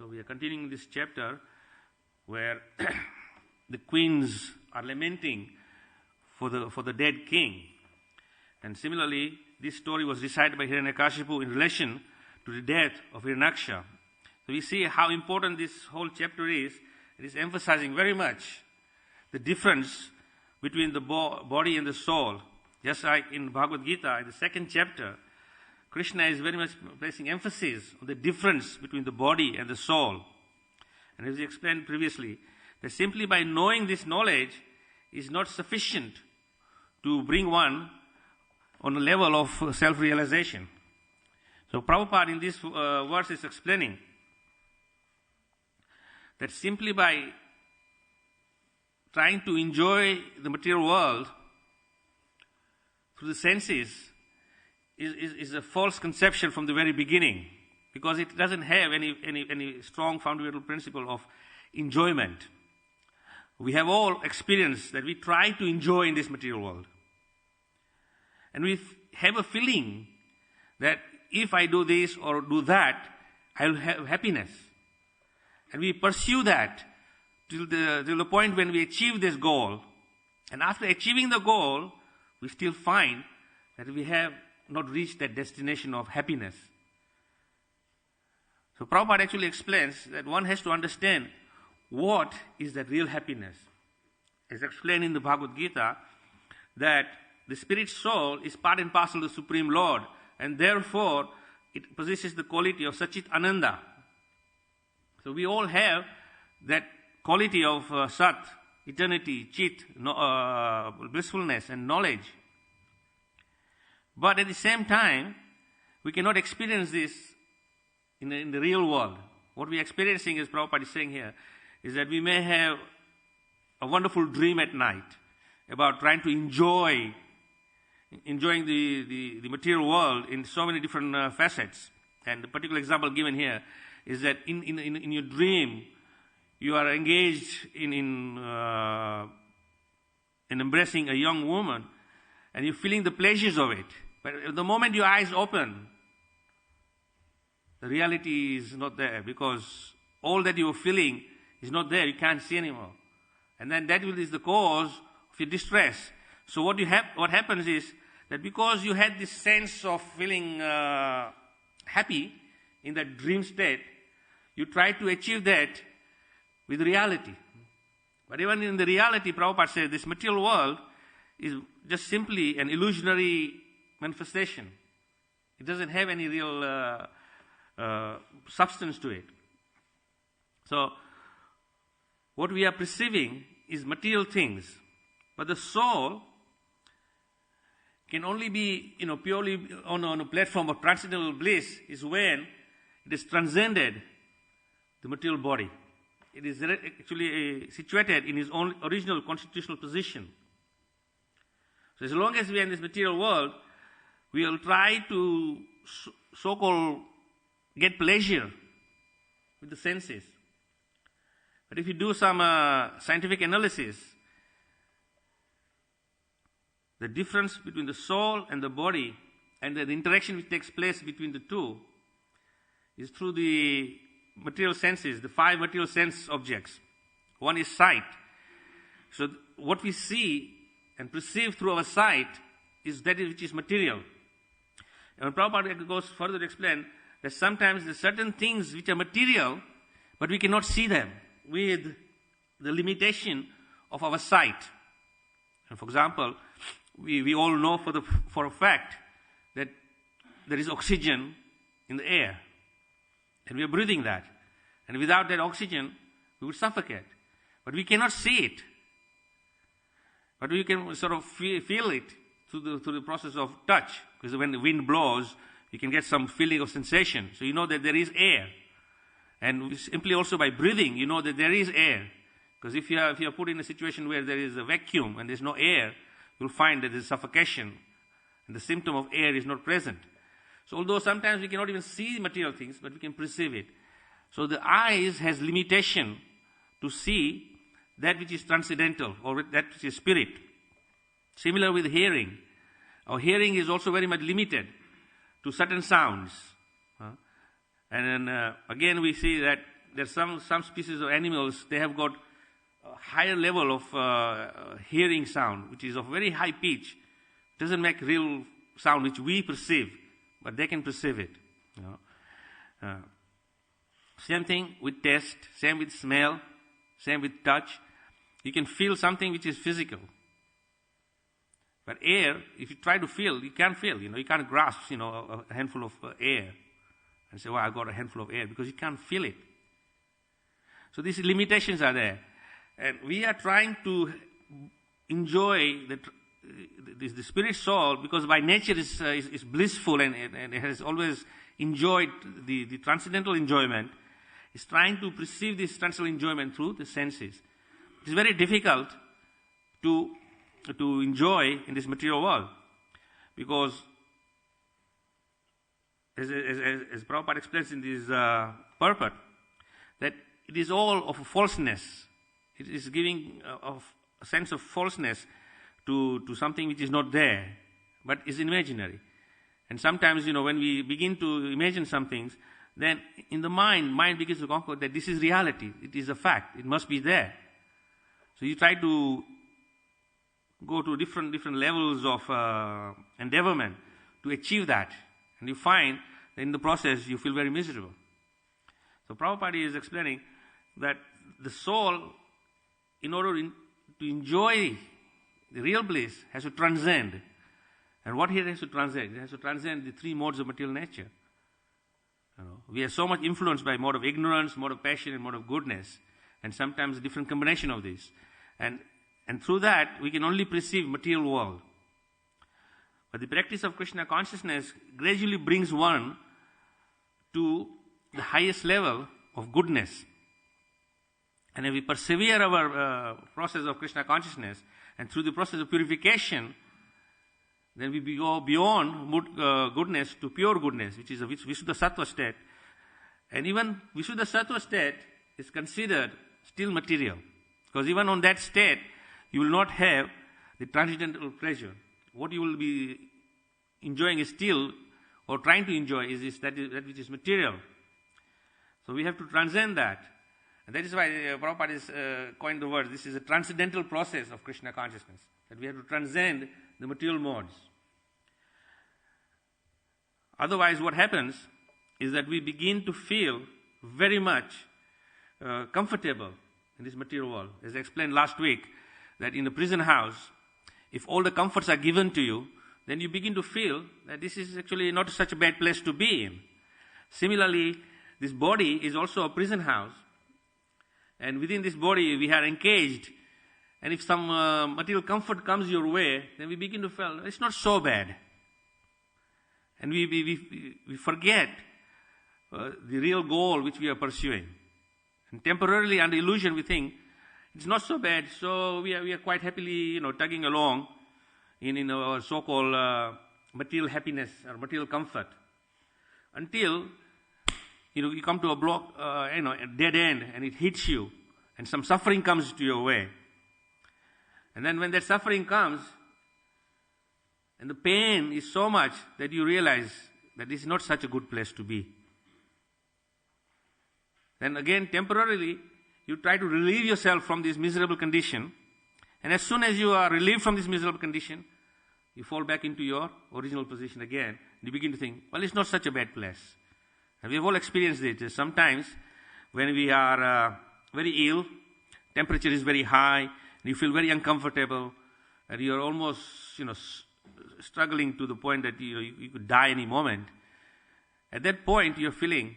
So we are continuing this chapter where the queens are lamenting for the dead king. And similarly, this story was recited by Hiranyakashipu in relation to the death of Hiranyaksha. So we see how important this whole chapter is. It is emphasizing very much the difference between the body and the soul. Just like in Bhagavad Gita, in the second chapter, Krishna is very much placing emphasis on the difference between the body and the soul. And as we explained previously, that simply by knowing this knowledge is not sufficient to bring one on a level of self-realization. So Prabhupada in this verse is explaining that simply by trying to enjoy the material world through the senses is a false conception from the very beginning, because it doesn't have any strong fundamental principle of enjoyment. We have all experienced that we try to enjoy in this material world. And we have a feeling that if I do this or do that, I will have happiness. And we pursue that till the point when we achieve this goal. And after achieving the goal, we still find that we have not reached that destination of happiness. So Prabhupada actually explains that one has to understand what is that real happiness. As explained in the Bhagavad Gita, that the spirit soul is part and parcel of the Supreme Lord, and therefore it possesses the quality of Sachit Ananda. So we all have that quality of Sat, eternity, Chit, blissfulness and knowledge. But at the same time, we cannot experience this in the real world. What we are experiencing, as Prabhupada is saying here, is that we may have a wonderful dream at night about trying to enjoying the material world in so many different facets. And the particular example given here is that in your dream, you are engaged in embracing a young woman, and you're feeling the pleasures of it. But the moment your eyes open, the reality is not there, because all that you are feeling is not there. You can't see anymore. And then that is the cause of your distress. So what happens is that because you had this sense of feeling happy in that dream state, you try to achieve that with reality. But even in the reality, Prabhupada says, this material world is just simply an illusionary manifestation. It doesn't have any real substance to it. So, what we are perceiving is material things. But the soul can only be, purely on a platform of transcendental bliss is when it is transcended the material body. It is actually situated in its own original constitutional position. So as long as we are in this material world, we will try to so-called get pleasure with the senses. But if you do some scientific analysis, the difference between the soul and the body and the interaction which takes place between the two is through the material senses, the 5 material sense objects. One is sight. So what we see and perceive through our sight is that which is material. And Prabhupada goes further to explain that sometimes there are certain things which are material, but we cannot see them with the limitation of our sight. And for example, we all know for a fact that there is oxygen in the air, and we are breathing that. And without that oxygen, we would suffocate. But we cannot see it. But we can sort of feel it through the process of touch. Because when the wind blows, you can get some feeling of sensation. So you know that there is air. And simply also by breathing, you know that there is air. Because if you are put in a situation where there is a vacuum and there's no air, you'll find that there's suffocation. And the symptom of air is not present. So although sometimes we cannot even see material things, but we can perceive it. So the eyes has limitation to see that which is transcendental or that which is spirit. Similar with hearing. Our hearing is also very much limited to certain sounds. And then again we see that there's some species of animals, they have got a higher level of hearing sound, which is of very high pitch. It doesn't make real sound which we perceive, but they can perceive it. Same thing with taste, same with smell, same with touch. You can feel something which is physical. But air, if you try to feel, you can't feel. You can't grasp, a handful of air and say, I got a handful of air, because you can't feel it. So these limitations are there. And we are trying to enjoy the spirit soul, because by nature is blissful and it has always enjoyed the transcendental enjoyment. It's trying to perceive this transcendental enjoyment through the senses. It is very difficult to enjoy in this material world, because as Prabhupada explains in this purport, that it is all of a falseness. It is giving a sense of falseness to something which is not there, but is imaginary. And sometimes, when we begin to imagine some things, then in the mind begins to conquer that this is reality. It is a fact. It must be there. So you try to go to different levels of endeavorment to achieve that. And you find that in the process you feel very miserable. So Prabhupada is explaining that the soul, in order to enjoy the real bliss, has to transcend. And what it has to transcend? It has to transcend the three modes of material nature. We are so much influenced by mode of ignorance, mode of passion, and mode of goodness, and sometimes a different combination of these. And through that, we can only perceive material world. But the practice of Krishna consciousness gradually brings one to the highest level of goodness. And if we persevere our process of Krishna consciousness, and through the process of purification, then we go beyond goodness to pure goodness, which is a Vishuddha Sattva state. And even Vishuddha Sattva state is considered still material, because even on that state, you will not have the transcendental pleasure. What you will be enjoying is still, or trying to enjoy, is that which is material. So we have to transcend that. And that is why Prabhupada has coined the word, this is a transcendental process of Krishna consciousness, that we have to transcend the material modes. Otherwise, what happens is that we begin to feel very much comfortable in this material world. As I explained last week, that in a prison house, if all the comforts are given to you, then you begin to feel that this is actually not such a bad place to be in. Similarly, this body is also a prison house. And within this body, we are encaged. And if some material comfort comes your way, then we begin to feel it's not so bad. And we forget the real goal which we are pursuing. And temporarily, under illusion, we think it's not so bad. So we are quite happily, tugging along in our so-called material happiness or material comfort, until you come to a block, a dead end, and it hits you, and some suffering comes to your way. And then when that suffering comes, and the pain is so much that you realize that this is not such a good place to be. Then again, temporarily, you try to relieve yourself from this miserable condition, and as soon as you are relieved from this miserable condition, you fall back into your original position again, and you begin to think, well, it's not such a bad place. And we have all experienced it. Sometimes when we are very ill, temperature is very high, and you feel very uncomfortable, and you are almost, struggling to the point that you could die any moment. At that point, you are feeling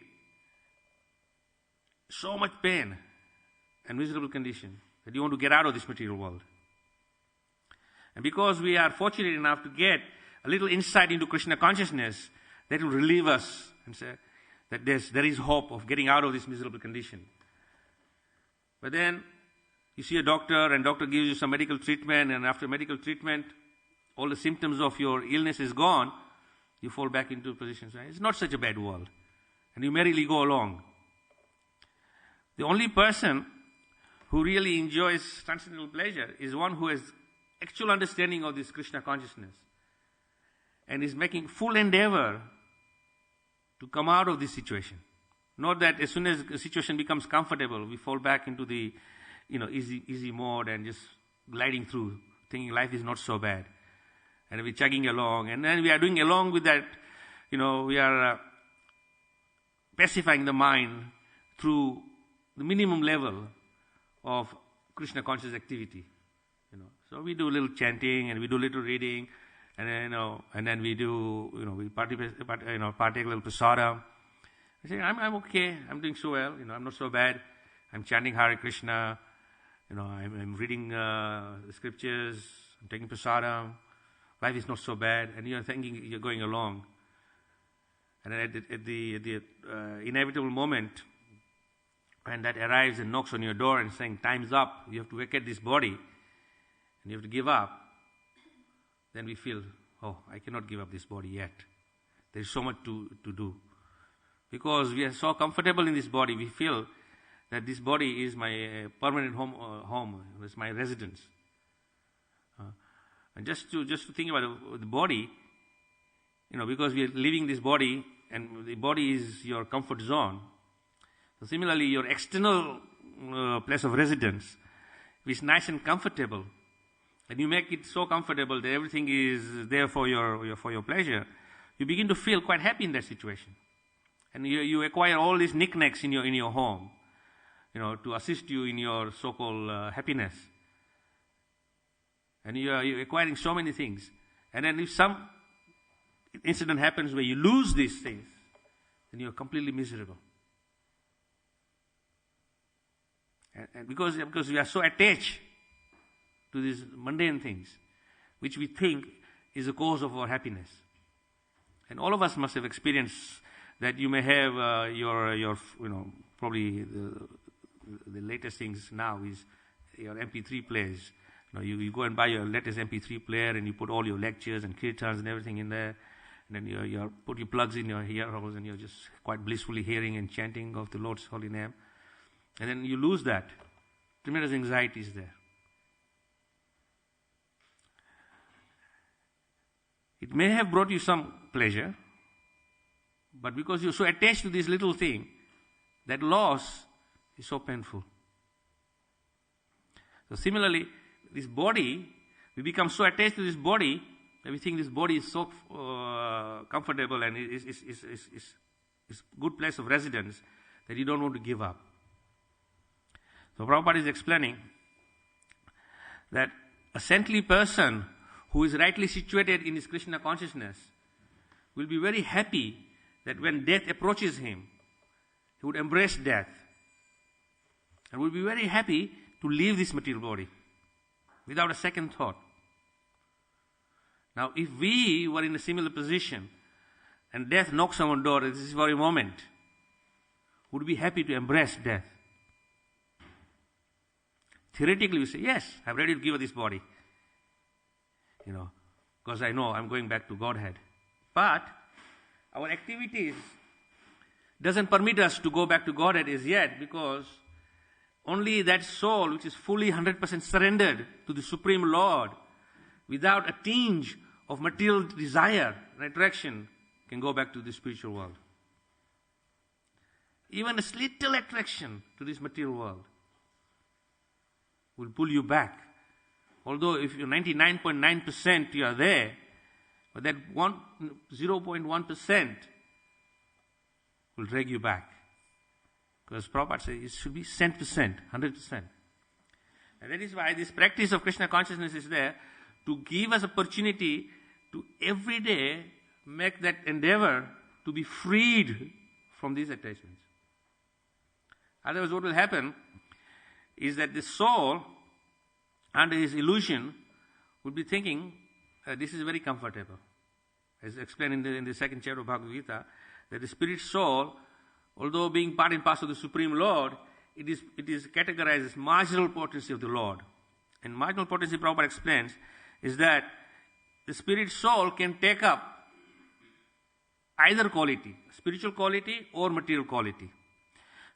so much pain and miserable condition that you want to get out of this material world. And because we are fortunate enough to get a little insight into Krishna consciousness, that will relieve us and say that there is hope of getting out of this miserable condition. But then you see a doctor, and doctor gives you some medical treatment, and after medical treatment, all the symptoms of your illness is gone, you fall back into a position saying, it's not such a bad world. And you merrily go along. The only person who really enjoys transcendental pleasure is one who has actual understanding of this Krishna consciousness and is making full endeavor to come out of this situation. Not that as soon as the situation becomes comfortable, we fall back into the, easy mode and just gliding through, thinking life is not so bad. And we're chugging along. And then we are doing along with that, we are pacifying the mind through the minimum level of Krishna conscious activity. So we do a little chanting and we do a little reading, and then, and then we do, we partake a little prasadam. I say, I'm okay. I'm doing so well. I'm not so bad. I'm chanting Hare Krishna. I'm reading the scriptures. I'm taking prasadam. Life is not so bad. And you're thinking you're going along. And then at the inevitable moment, when that arrives and knocks on your door and saying, time's up, you have to vacate this body, and you have to give up, then we feel, I cannot give up this body yet. There is so much to do. Because we are so comfortable in this body, we feel that this body is my permanent home, it's my residence. And just to think about the body, because we are leaving this body, and the body is your comfort zone. So similarly, your external place of residence is nice and comfortable, and you make it so comfortable that everything is there for your pleasure. You begin to feel quite happy in that situation, and you acquire all these knickknacks in your home, to assist you in your so-called happiness. And you're acquiring so many things, and then if some incident happens where you lose these things, then you're completely miserable. And because we are so attached to these mundane things, which we think is the cause of our happiness. And all of us must have experienced that. You may have your probably the latest things now is your MP3 players. You go and buy your latest MP3 player and you put all your lectures and kirtans and everything in there. And then you put your plugs in your ear holes and you're just quite blissfully hearing and chanting of the Lord's holy name. And then you lose that. Tremendous anxiety is there. It may have brought you some pleasure, but because you're so attached to this little thing, that loss is so painful. So similarly, this body, we become so attached to this body that we think this body is so comfortable and is good place of residence that you don't want to give up. So Prabhupada is explaining that a saintly person who is rightly situated in his Krishna consciousness will be very happy that when death approaches him, he would embrace death and would be very happy to leave this material body without a second thought. Now, if we were in a similar position and death knocks on our door at this very moment, would we be happy to embrace death? Theoretically, we say, yes, I'm ready to give up this body. Because I know I'm going back to Godhead. But our activities doesn't permit us to go back to Godhead as yet, because only that soul which is fully 100% surrendered to the Supreme Lord, without a tinge of material desire and attraction, can go back to the spiritual world. Even a little attraction to this material world will pull you back. Although if you're 99.9% you are there, but that 0.1% will drag you back. Because Prabhupada says it should be 100%, 100%. And that is why this practice of Krishna consciousness is there, to give us opportunity to every day make that endeavor to be freed from these attachments. Otherwise what will happen is that the soul, under his illusion, will be thinking, this is very comfortable. As explained in the second chapter of Bhagavad Gita, that the spirit soul, although being part and parcel of the Supreme Lord, it is categorized as marginal potency of the Lord. And marginal potency, Prabhupada explains, is that the spirit soul can take up either quality, spiritual quality or material quality.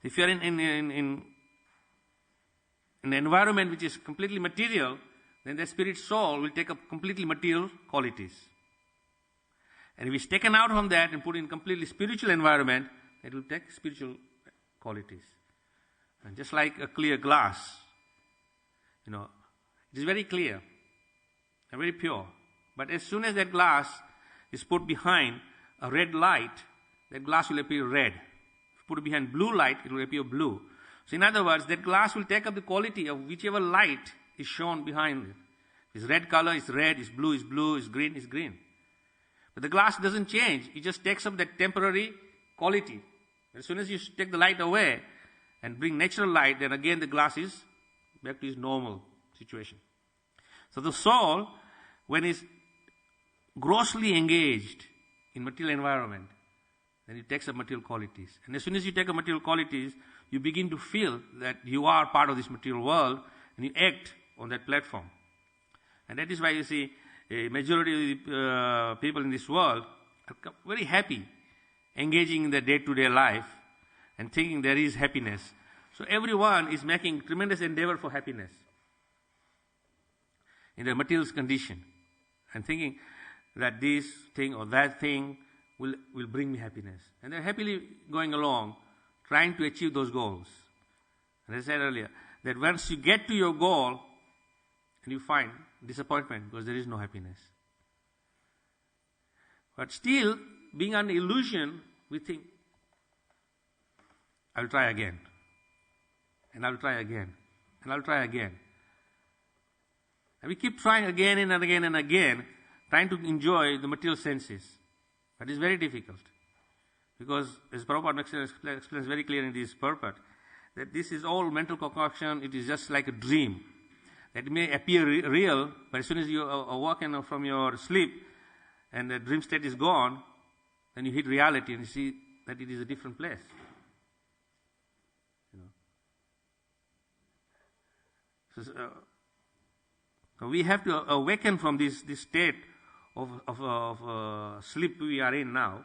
If you are in an environment which is completely material, then the spirit soul will take up completely material qualities. And if it's taken out from that and put in completely spiritual environment, it will take spiritual qualities. And just like a clear glass, it is very clear and very pure. But as soon as that glass is put behind a red light, that glass will appear red. If you put it behind blue light, it will appear blue. So in other words, that glass will take up the quality of whichever light is shown behind it. If it's red color, it's red. It's blue, it's green, it's green. But the glass doesn't change. It just takes up that temporary quality. As soon as you take the light away and bring natural light, then again the glass is back to its normal situation. So the soul, when it's grossly engaged in material environment, then it takes up material qualities. And as soon as you take up material qualities, you begin to feel that you are part of this material world, and you act on that platform. And that is why you see a majority of the people in this world are very happy, engaging in their day-to-day life and thinking there is happiness. So everyone is making tremendous endeavor for happiness in their material condition and thinking that this thing or that thing will bring me happiness. And they're happily going along, trying to achieve those goals. And as I said earlier, that once you get to your goal, and you find disappointment because there is no happiness. But still, being an illusion, we think, I'll try again. And I'll try again. And I'll try again. And we keep trying again and again and again, trying to enjoy the material senses. But it's very difficult. Because, as Prabhupada explains very clearly in this purport, that this is all mental concoction, it is just like a dream. That may appear real, but as soon as you awaken from your sleep and the dream state is gone, then you hit reality and you see that it is a different place. So we have to awaken from this state of sleep we are in now.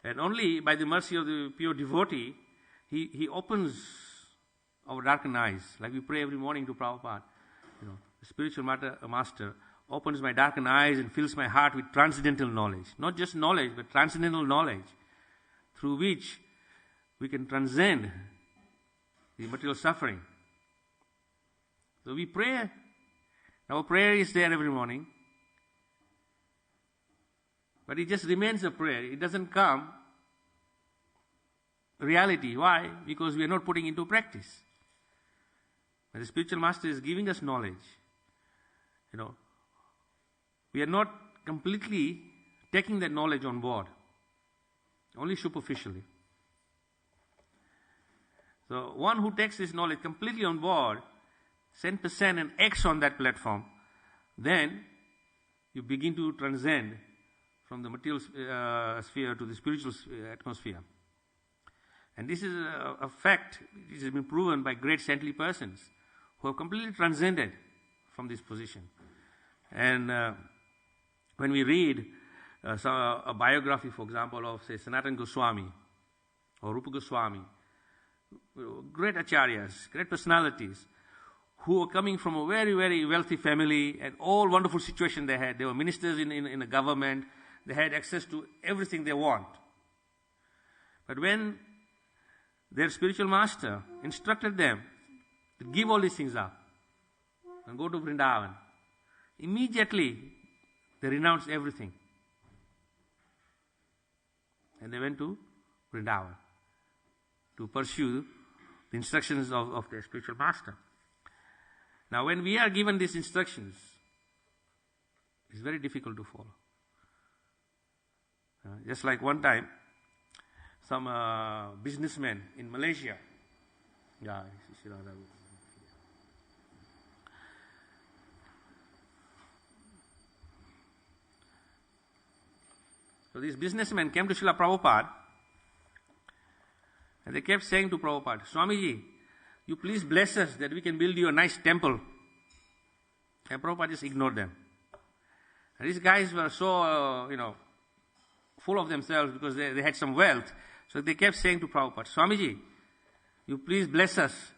And only by the mercy of the pure devotee, he opens our darkened eyes. Like we pray every morning to Prabhupada. The spiritual master opens my darkened eyes and fills my heart with transcendental knowledge. Not just knowledge, but transcendental knowledge, through which we can transcend the material suffering. So we pray. Our prayer is there every morning. But it just remains a prayer. It doesn't come reality. Why? Because we are not putting into practice. But the spiritual master is giving us knowledge. We are not completely taking that knowledge on board. Only superficially. So one who takes this knowledge completely on board, 100% and acts on that platform, then you begin to transcend from the material sphere to the spiritual atmosphere. And this is a fact which has been proven by great saintly persons who have completely transcended from this position. And when we read a biography, for example, of, say, Sanatana Goswami or Rupa Goswami, great acharyas, great personalities, who are coming from a very, very wealthy family and all wonderful situation they had. They were ministers in the government. They had access to everything they want. But when their spiritual master instructed them to give all these things up and go to Vrindavan, immediately they renounced everything. And they went to Vrindavan to pursue the instructions of their spiritual master. Now, when we are given these instructions, it's very difficult to follow. Just like one time, some businessmen in Malaysia, so these businessmen came to Srila Prabhupada and they kept saying to Prabhupada, Swamiji, you please bless us that we can build you a nice temple. And Prabhupada just ignored them. And these guys were so, full of themselves because they had some wealth. So they kept saying to Prabhupada, Swamiji, you please bless us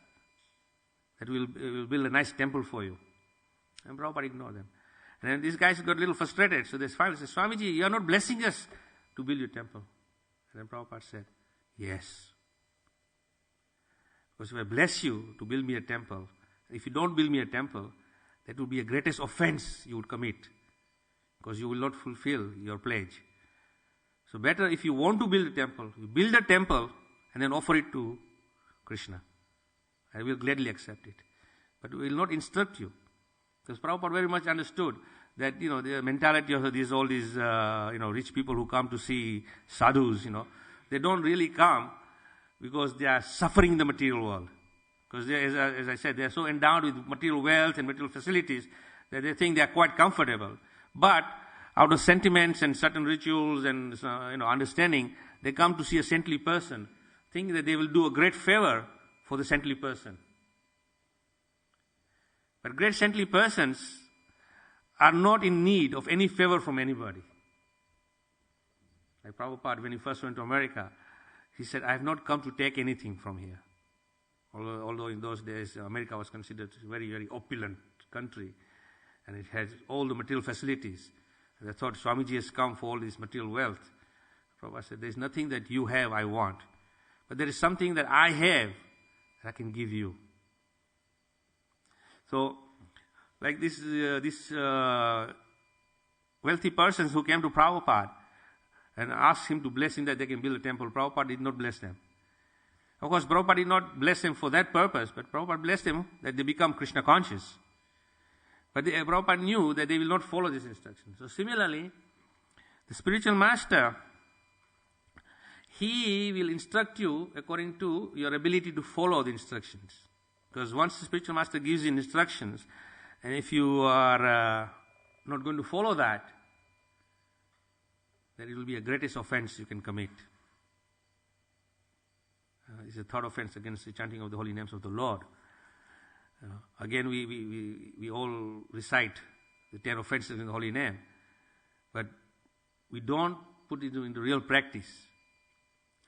that we'll build a nice temple for you. And Prabhupada ignored them. And then these guys got a little frustrated. So they finally said, Swamiji, you are not blessing us to build your temple. And then Prabhupada said, yes. Because if I bless you to build me a temple, if you don't build me a temple, that would be a greatest offense you would commit, because you will not fulfill your pledge. So better, if you want to build a temple, you build a temple and then offer it to Krishna. I will gladly accept it. But we will not instruct you. Because Prabhupada very much understood that, the mentality of all these, rich people who come to see sadhus, they don't really come because they are suffering in the material world. Because as I said, they are so endowed with material wealth and material facilities that they think they are quite comfortable. But out of sentiments and certain rituals and understanding, they come to see a saintly person, thinking that they will do a great favor for the saintly person. But great saintly persons are not in need of any favor from anybody. Like Prabhupada, when he first went to America, he said, I have not come to take anything from here. Although in those days, America was considered a very, very opulent country, and it had all the material facilities. And they thought, Swamiji has come for all this material wealth. Prabhupada said, there is nothing that you have I want. But there is something that I have that I can give you. So, like these wealthy persons who came to Prabhupada and asked him to bless him that they can build a temple, Prabhupada did not bless them. Of course, Prabhupada did not bless them for that purpose, but Prabhupada blessed them that they become Krishna conscious. But Prabhupada knew that they will not follow this instruction. So similarly, the spiritual master, he will instruct you according to your ability to follow the instructions. Because once the spiritual master gives you instructions, and if you are not going to follow that, then it will be a greatest offense you can commit. It's a third offense against the chanting of the holy names of the Lord. Again, we all recite the 10 offenses in the holy name, but we don't put it into real practice.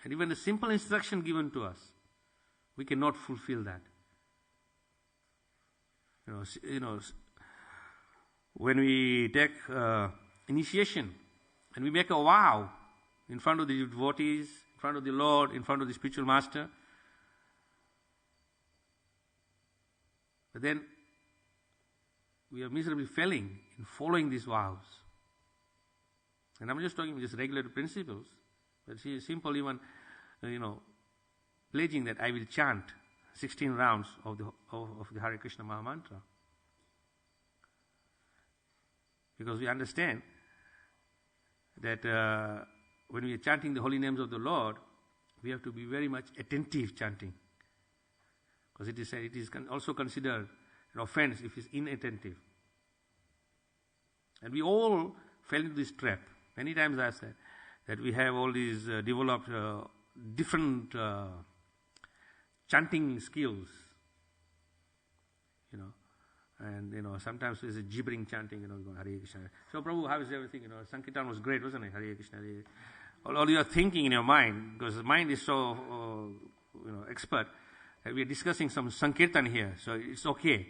And even the simple instruction given to us, we cannot fulfill that. When we take initiation and we make a vow in front of the devotees, in front of the Lord, in front of the spiritual master, but then we are miserably failing in following these vows. And I'm just talking just regular principles, but see, simple even, pledging that I will chant 16 rounds of the Hare Krishna Maha Mantra. Because we understand that when we are chanting the holy names of the Lord, we have to be very much attentive chanting. Because it is also considered an offense if it's inattentive. And we all fell into this trap. Many times I said that we have all these developed different chanting skills, and sometimes there's a gibbering chanting, Hare Krishna. So Prabhu, how is everything? Sankirtan was great, wasn't it? Hare Krishna. Hare. All you are thinking in your mind, because the mind is so expert, that we are discussing some Sankirtan here, so it's okay.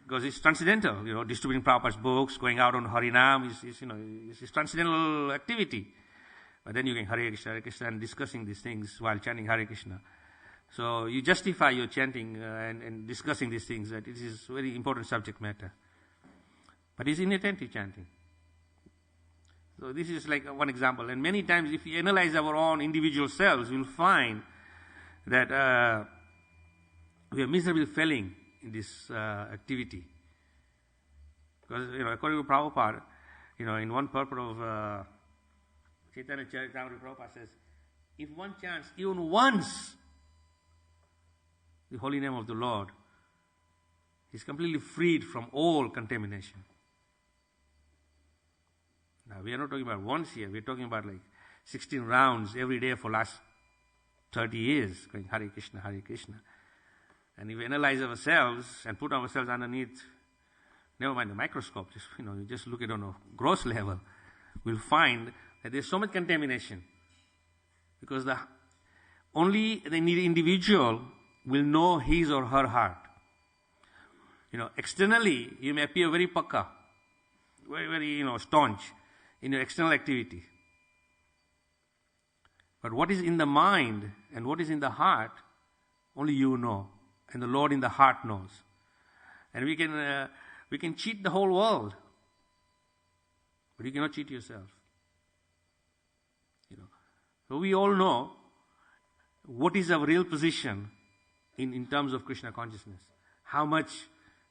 Because it's transcendental, distributing Prabhupada's books, going out on Harinam is transcendental activity. But then you can Hare Krishna, and discussing these things while chanting Hare Krishna. So you justify your chanting and discussing these things, that it is a very important subject matter. But it's inattentive chanting. So this is like one example. And many times if we analyze our own individual selves, we'll find that we are miserably failing in this activity. Because, according to Prabhupada, in one purport of Chaitanya Charitamrita, Prabhupada says, if one chants even once the holy name of the Lord, he's completely freed from all contamination. Now, we are not talking about once here, we are talking about like 16 rounds every day for last 30 years, going Hare Krishna, Hare Krishna. And if we analyze ourselves and put ourselves underneath, never mind the microscope, you just look at it on a gross level, we'll find that there's so much contamination. Because only the individual will know his or her heart. Externally, you may appear very pakka, very, very, staunch in your external activity. But what is in the mind and what is in the heart, only you know. And the Lord in the heart knows. And we can cheat the whole world. But you cannot cheat yourself. So we all know what is our real position in terms of Krishna consciousness. How much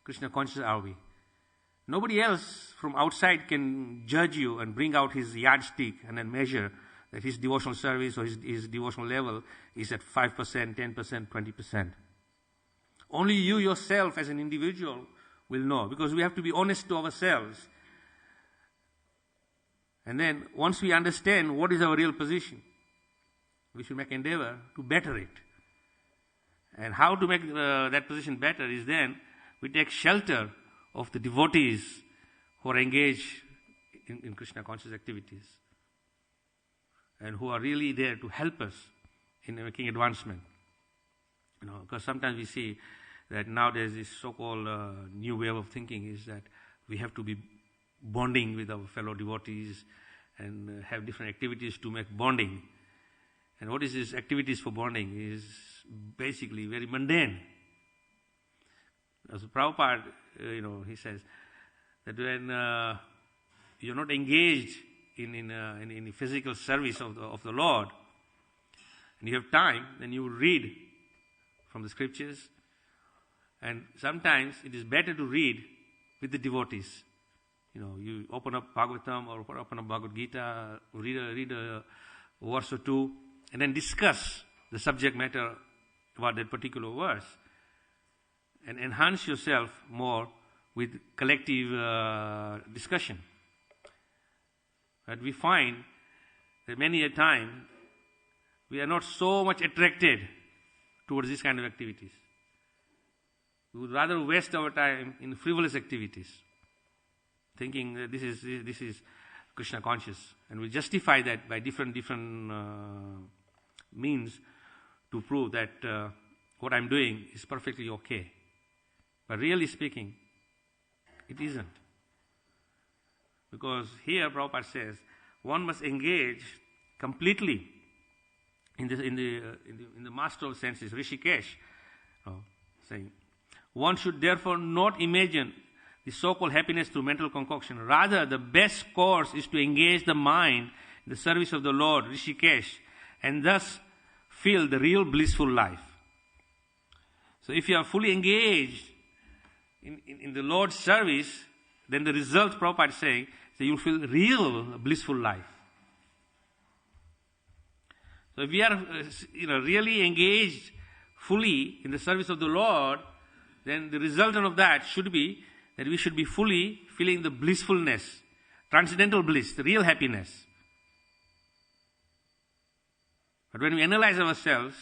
Krishna conscious are we? Nobody else from outside can judge you and bring out his yardstick and then measure that his devotional service or his devotional level is at 5%, 10%, 20%. Only you yourself as an individual will know, because we have to be honest to ourselves. And then once we understand what is our real position, we should make endeavor to better it. And how to make that position better is then we take shelter of the devotees who are engaged in Krishna conscious activities and who are really there to help us in making advancement. Because sometimes we see that now there's this so-called new way of thinking is that we have to be bonding with our fellow devotees and have different activities to make bonding. And what is this activities for bonding is basically very mundane. As Prabhupada, he says that when you're not engaged in the physical service of the Lord, and you have time, then you read from the scriptures. And sometimes it is better to read with the devotees. You open up Bhagavatam or open up Bhagavad Gita, read a verse or two, and then discuss the subject matter about that particular verse. And enhance yourself more with collective discussion. But we find that many a time we are not so much attracted towards this kind of activities. We would rather waste our time in frivolous activities, thinking that this is Krishna conscious, and we justify that by different means to prove that what I'm doing is perfectly okay. But really speaking, it isn't. Because here Prabhupada says one must engage completely in the master of senses, Rishikesh, saying, one should therefore not imagine the so-called happiness through mental concoction. Rather, the best course is to engage the mind in the service of the Lord, Rishikesh, and thus feel the real blissful life. So if you are fully engaged in the Lord's service, then the result, Prabhupada is saying, that you will feel real blissful life. So if we are really engaged fully in the service of the Lord, then the resultant of that should be that we should be fully feeling the blissfulness, transcendental bliss, the real happiness. But when we analyze ourselves,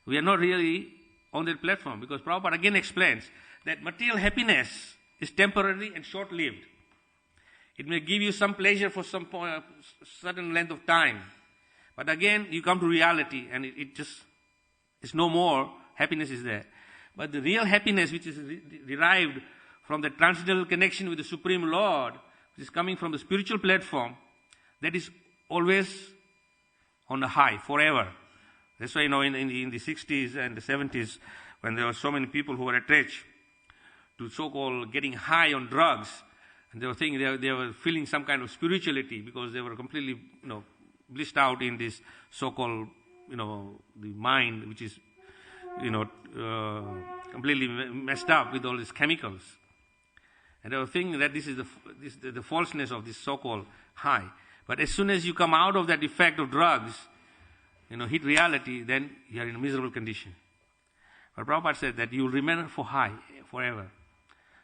we are not really on that platform, because Prabhupada again explains that material happiness is temporary and short-lived. It may give you some pleasure for some certain length of time. But again, you come to reality and it's no more. Happiness is there. But the real happiness, which is derived from the transcendental connection with the Supreme Lord, which is coming from the spiritual platform, that is always on the high, forever. That's why, in the 60s and the 70s, when there were so many people who were attached to so-called getting high on drugs, and they were thinking they were feeling some kind of spirituality because they were completely, blissed out in this so-called, the mind, which is, completely messed up with all these chemicals. And they were thinking that this is the falseness of this so-called high. But as soon as you come out of that effect of drugs, hit reality, then you are in a miserable condition. But Prabhupada said that you will remain for high forever.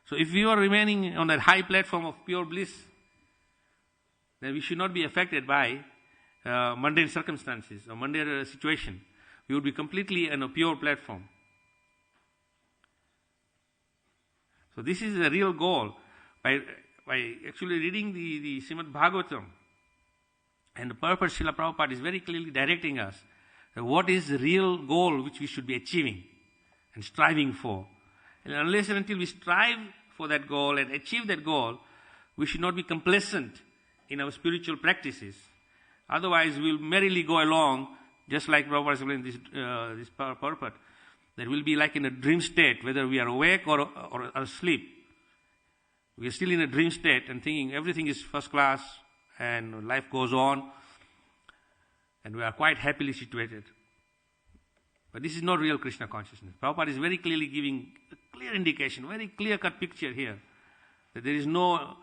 So if you are remaining on that high platform of pure bliss, then we should not be affected by mundane circumstances or mundane situation. We would be completely on a pure platform. So this is the real goal. By actually reading the Srimad Bhagavatam, and the purpose, Srila Prabhupada is very clearly directing us that what is the real goal which we should be achieving and striving for. And unless and until we strive for that goal and achieve that goal, we should not be complacent in our spiritual practices. Otherwise, we will merrily go along just like Prabhupada explained this purport, that we'll be like in a dream state, whether we are awake or asleep. We are still in a dream state and thinking everything is first class and life goes on and we are quite happily situated. But this is not real Krishna consciousness. Prabhupada is very clearly giving a clear indication, very clear-cut picture here, that there is no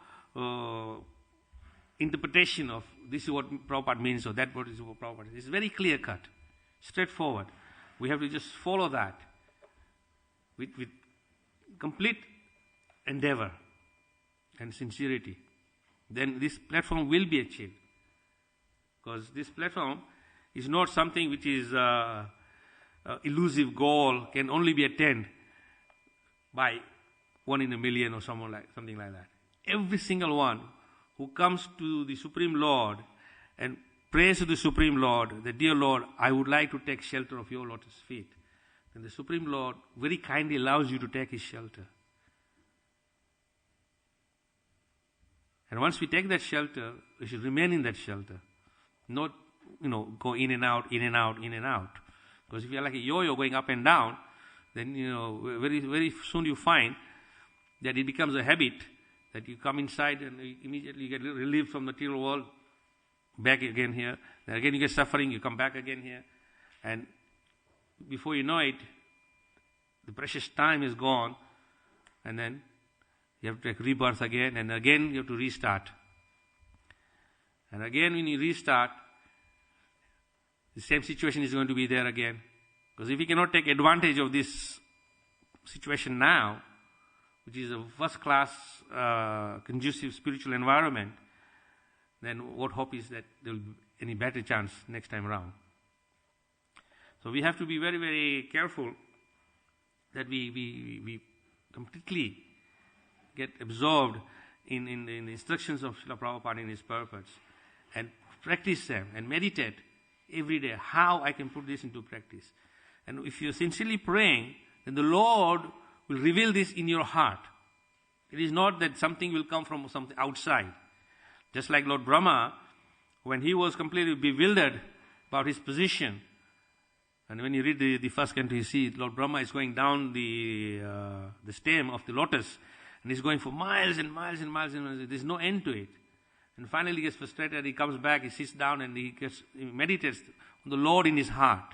interpretation of this is what Prabhupada means or that what is what Prabhupada is. It's very clear-cut, straightforward. We have to just follow that with complete endeavor and sincerity. Then this platform will be achieved. Because this platform is not something which is elusive goal, can only be attained by 1 in a million or something like that. Every single one who comes to the Supreme Lord and prays to the Supreme Lord, that dear Lord, I would like to take shelter of your lotus feet. Then the Supreme Lord very kindly allows you to take his shelter. And once we take that shelter, we should remain in that shelter. Not, go in and out, in and out, in and out. Because if you're like a yo-yo going up and down, then, very, very soon you find that it becomes a habit that you come inside and immediately you get relieved from the material world, back again here. Then again you get suffering, you come back again here. And before you know it, the precious time is gone. And then you have to take rebirth again, and again you have to restart. And again when you restart, the same situation is going to be there again. Because if we cannot take advantage of this situation now, which is a first-class, conducive spiritual environment, then what hope is that there will be any better chance next time around? So we have to be very, very careful that we completely get absorbed in the instructions of Srila Prabhupada in his purports and practice them and meditate every day how I can put this into practice. And if you're sincerely praying, then the Lord will reveal this in your heart. It is not that something will come from something outside. Just like Lord Brahma, when he was completely bewildered about his position, and when you read the first canto, you see Lord Brahma is going down the stem of the lotus, and he's going for miles and miles and miles and miles. There's no end to it. And finally he gets frustrated, he comes back, he sits down and he meditates on the Lord in his heart.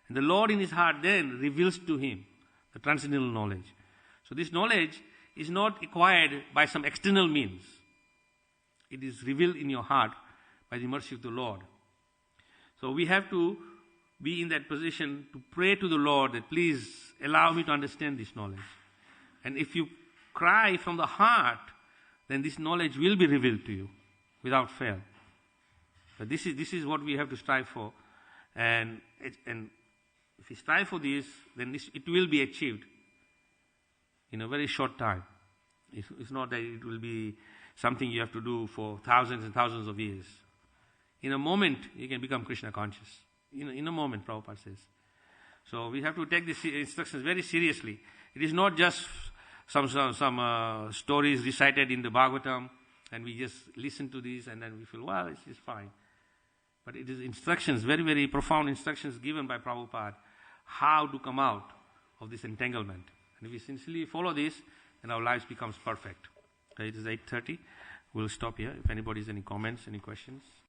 And the Lord in his heart then reveals to him the transcendental knowledge. So this knowledge is not acquired by some external means. It is revealed in your heart by the mercy of the Lord. So we have to be in that position to pray to the Lord that please allow me to understand this knowledge. And if you cry from the heart, then this knowledge will be revealed to you without fail. But this is what we have to strive for. And if we strive for this, then it will be achieved in a very short time. It's not that it will be something you have to do for thousands and thousands of years. In a moment, you can become Krishna conscious. In a moment, Prabhupada says. So we have to take these instructions very seriously. It is not just some stories recited in the Bhagavatam, and we just listen to these and then we feel, well, it's fine. But it is instructions, very, very profound instructions given by Prabhupada, how to come out of this entanglement. And if we sincerely follow this, then our lives becomes perfect. Okay, it is 8:30. We'll stop here. If anybody has any comments, any questions.